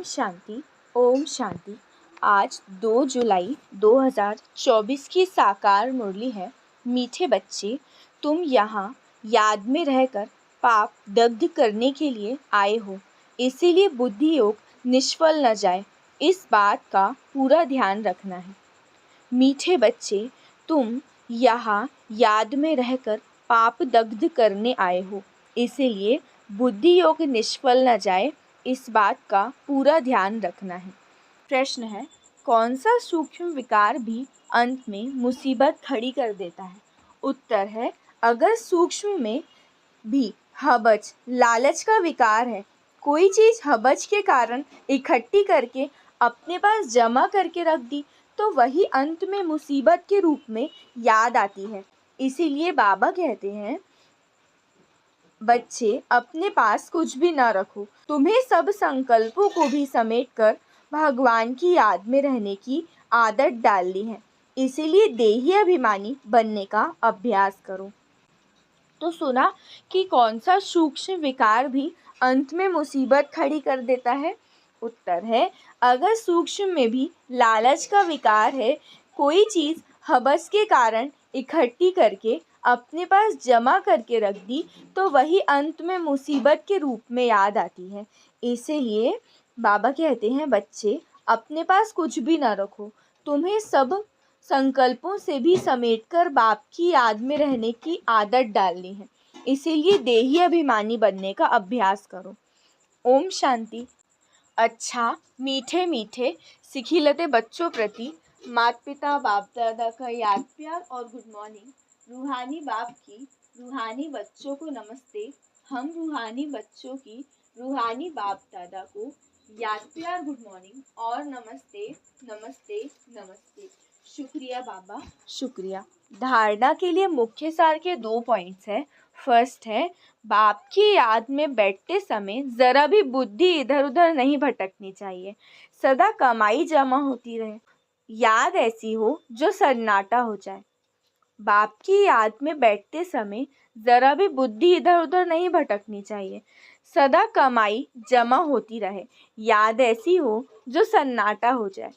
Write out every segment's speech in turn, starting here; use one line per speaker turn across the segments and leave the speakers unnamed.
ओम शांति। ओम शांति। आज 2 जुलाई 2024 की साकार मुरली है। मीठे बच्चे, तुम यहाँ याद में रहकर पाप दग्ध करने के लिए आए हो, इसीलिए बुद्धि योग निष्फल न जाए, इस बात का पूरा ध्यान रखना है। मीठे बच्चे, तुम यहाँ याद में रहकर पाप दग्ध करने आए हो, इसीलिए बुद्धि योग निष्फल न जाए, इस बात का पूरा ध्यान रखना है। प्रश्न है, कौन सा सूक्ष्म विकार भी अंत में मुसीबत खड़ी कर देता है? उत्तर है, अगर सूक्ष्म में भी हबच, लालच का विकार है, कोई चीज़ हबच के कारण इकट्ठी करके अपने पास जमा करके रख दी, तो वही अंत में मुसीबत के रूप में याद आती है। इसीलिए बाबा कहते हैं, बच्चे अपने पास कुछ भी ना रखो, तुम्हें सब संकल्पों को भी समेटकर भगवान की याद में रहने की आदत डालनी है। इसीलिए देही अभिमानी बनने का अभ्यास करो। तो सुना कि कौन सा सूक्ष्म विकार भी अंत में मुसीबत खड़ी कर देता है? उत्तर है, अगर सूक्ष्म में भी लालच का विकार है, कोई चीज़ हवस के कारण इकट्ठी करके अपने पास जमा करके रख दी, तो वही अंत में मुसीबत के रूप में याद आती है। इसीलिए बाबा कहते हैं, बच्चे अपने पास कुछ भी ना रखो, तुम्हें सब संकल्पों से भी समेटकर बाप की याद में रहने की आदत डालनी है। इसीलिए देही अभिमानी बनने का अभ्यास करो। ओम शांति। अच्छा, मीठे मीठे सिखिलते बच्चों प्रति माता पिता बाप दादा का याद प्यार और गुड मॉर्निंग। रूहानी बाप की रूहानी बच्चों को नमस्ते। हम रूहानी बच्चों की रूहानी बाप दादा को याद प्यार गुड मॉर्निंग और नमस्ते नमस्ते नमस्ते। शुक्रिया बाबा, शुक्रिया। धारणा के लिए मुख्य सार के 2 पॉइंट्स हैं। फर्स्ट है, बाप की याद में बैठते समय ज़रा भी बुद्धि इधर उधर नहीं भटकनी चाहिए, सदा कमाई जमा होती रहे, याद ऐसी हो जो सन्नाटा हो जाए। बाप की याद में बैठते समय ज़रा भी बुद्धि इधर उधर नहीं भटकनी चाहिए, सदा कमाई जमा होती रहे, याद ऐसी हो जो सन्नाटा हो जाए।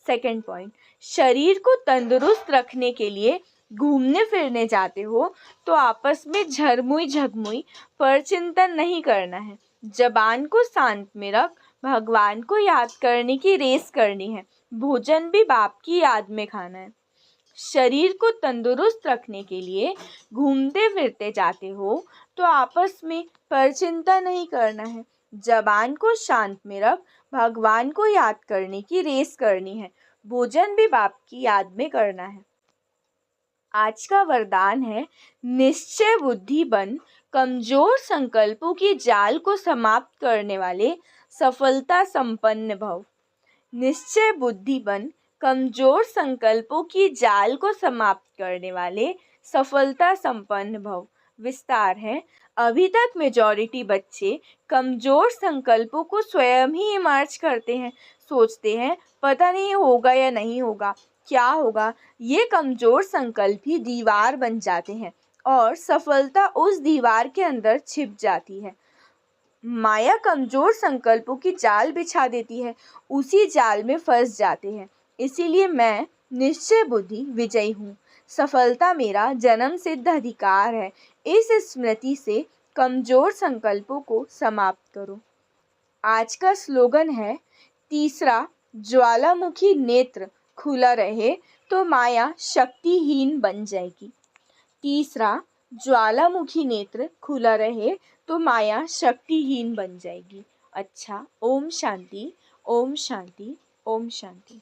सेकंड पॉइंट, शरीर को तंदुरुस्त रखने के लिए घूमने फिरने जाते हो तो आपस में झरमुई झगमुई पर चिंतन नहीं करना है। जबान को शांत में रख भगवान को याद करने की रेस करनी है। भोजन भी बाप की याद में खाना है। शरीर को तंदुरुस्त रखने के लिए घूमते फिरते जाते हो तो आपस में परचिंता नहीं करना है। जबान को शांत में रख भगवान को याद करने की रेस करनी है। भोजन भी बाप की याद में करना है। आज का वरदान है, निश्चय बुद्धि बन कमजोर संकल्पों की जाल को समाप्त करने वाले सफलता संपन्न भव। निश्चय बुद्धि बन कमजोर संकल्पों की जाल को समाप्त करने वाले सफलता संपन्न भव। विस्तार है, अभी तक मेजॉरिटी बच्चे कमजोर संकल्पों को स्वयं ही इमर्ज करते हैं, सोचते हैं पता नहीं होगा या नहीं होगा, क्या होगा। ये कमजोर संकल्प ही दीवार बन जाते हैं और सफलता उस दीवार के अंदर छिप जाती है। माया कमजोर संकल्पों की जाल बिछा देती है, उसी जाल में फंस जाते हैं। इसीलिए मैं निश्चय बुद्धि विजयी हूँ, सफलता मेरा जन्म सिद्ध अधिकार है। इस स्मृति से कमजोर संकल्पों को समाप्त करो। आज का स्लोगन है, तीसरा, ज्वालामुखी नेत्र खुला रहे तो माया शक्तिहीन बन जाएगी। तीसरा, ज्वालामुखी नेत्र खुला रहे तो माया शक्तिहीन बन जाएगी। अच्छा, ओम शांति, ओम शांति, ओम शांति।